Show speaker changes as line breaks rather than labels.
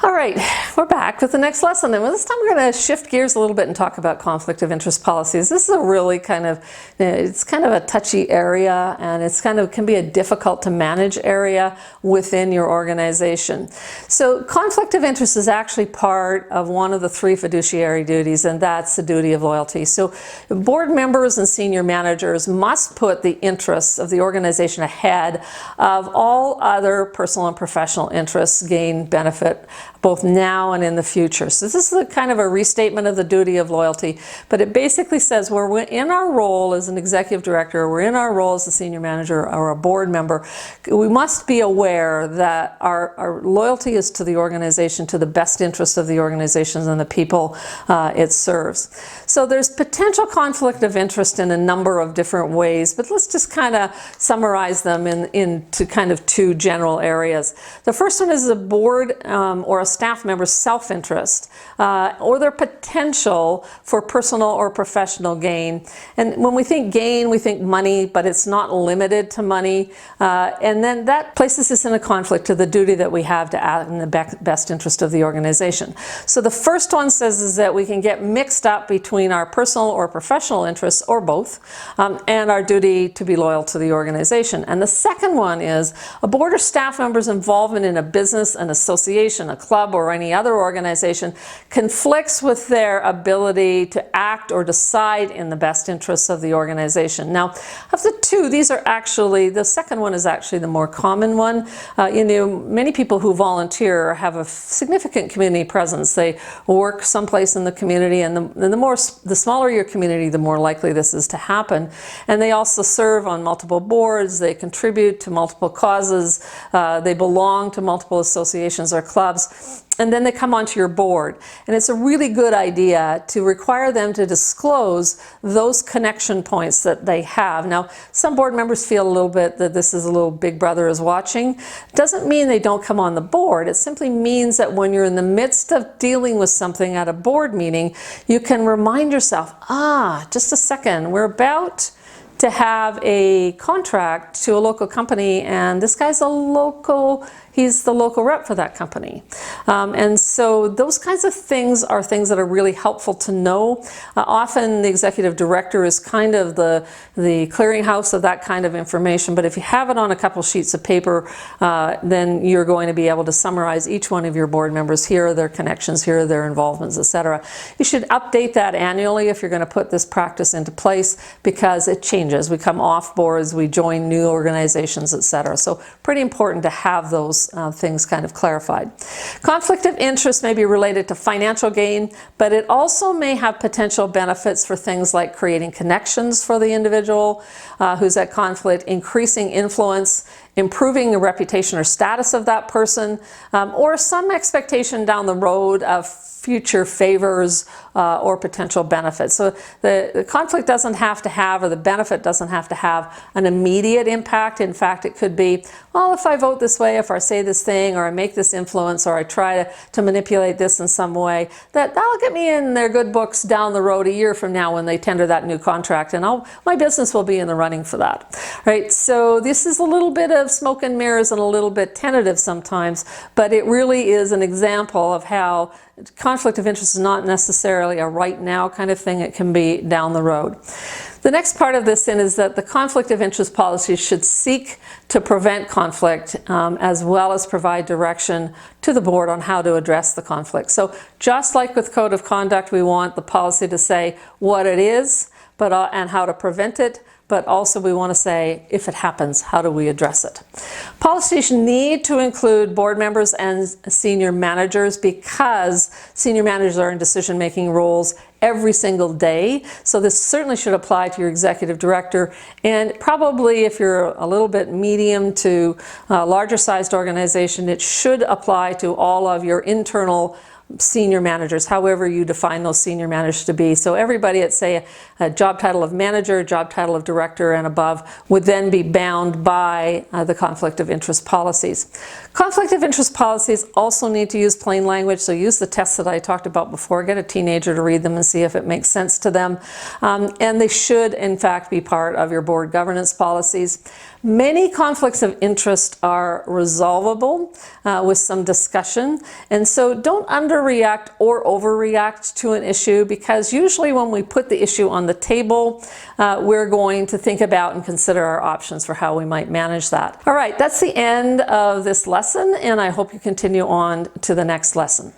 All right, we're back with the next lesson. And this time we're going to shift gears a little bit and talk about conflict of interest policies. This is a really it's kind of a touchy area, and it's can be a difficult to manage area within your organization. So conflict of interest is actually part of one of the 3 fiduciary duties, and that's the duty of loyalty. So board members and senior managers must put the interests of the organization ahead of all other personal and professional interests, gain, benefit, both now and in the future. So this is kind of a restatement of the duty of loyalty, but it basically says we're in our role as an executive director, we're in our role as a senior manager or a board member, we must be aware that our loyalty is to the organization, to the best interest of the organizations and the people it serves. So there's potential conflict of interest in a number of different ways, but let's just kind of summarize them into kind of 2 general areas. The first one is the board or a staff member's self-interest or their potential for personal or professional gain. And when we think gain, we think money, but it's not limited to money. And then that places us in a conflict to the duty that we have to act in the best interest of the organization. So the first one says is that we can get mixed up between our personal or professional interests, or both, and our duty to be loyal to the organization. And the second one is a board or staff member's involvement in a business, an association, a club, or any other organization conflicts with their ability to act or decide in the best interests of the organization. Now, of the 2, these are actually, the second one is actually the more common one. Many people who volunteer have a significant community presence. They work someplace in the community, and the smaller your community, the more likely this is to happen. And they also serve on multiple boards, they contribute to multiple causes, they belong to multiple associations or clubs. And then they come onto your board. And it's a really good idea to require them to disclose those connection points that they have. Now, some board members feel a little bit that this is a little big brother is watching. Doesn't mean they don't come on the board. It simply means that when you're in the midst of dealing with something at a board meeting, you can remind yourself, just a second, we're about to have a contract to a local company, and this guy's he's the local rep for that company. And so those kinds of things are things that are really helpful to know. Often the executive director is kind of the clearinghouse of that kind of information, but if you have it on a couple sheets of paper, then you're going to be able to summarize each one of your board members. Here are their connections, here are their involvements, etc. You should update that annually if you're going to put this practice into place, because it changes. We come off boards, we join new organizations, etc. So pretty important to have those things kind of clarified. Conflict of interest may be related to financial gain, but it also may have potential benefits for things like creating connections for the individual who's at conflict, increasing influence, improving the reputation or status of that person, or some expectation down the road of future favors or potential benefits. So the conflict doesn't have to have, or the benefit doesn't have to have, an immediate impact. In fact, it could be, well, if I vote this way, if I say this thing, or I make this influence, or I try to manipulate this in some way, that'll get me in their good books down the road a year from now when they tender that new contract, and my business will be in the running for that. Right? So this is a little bit of smoke and mirrors and a little bit tentative sometimes, but it really is an example of how conflict of interest is not necessarily a right now kind of thing. It can be down the road. The next part of this is that the conflict of interest policy should seek to prevent conflict as well as provide direction to the board on how to address the conflict. So just like with code of conduct, we want the policy to say what it is and how to prevent it, but also we want to say, if it happens, how do we address it? Policies need to include board members and senior managers, because senior managers are in decision-making roles every single day. So this certainly should apply to your executive director, and probably if you're a little bit medium to larger sized organization, it should apply to all of your internal senior managers, however you define those senior managers to be. So everybody at, say, a job title of manager, job title of director and above would then be bound by the conflict of interest policies. Conflict of interest policies also need to use plain language, so use the tests that I talked about before. Get a teenager to read them and see if it makes sense to them. And they should, in fact, be part of your board governance policies. Many conflicts of interest are resolvable with some discussion, and so don't underreact or overreact to an issue, because usually when we put the issue on the table, we're going to think about and consider our options for how we might manage that. All right, that's the end of this lesson, and I hope you continue on to the next lesson.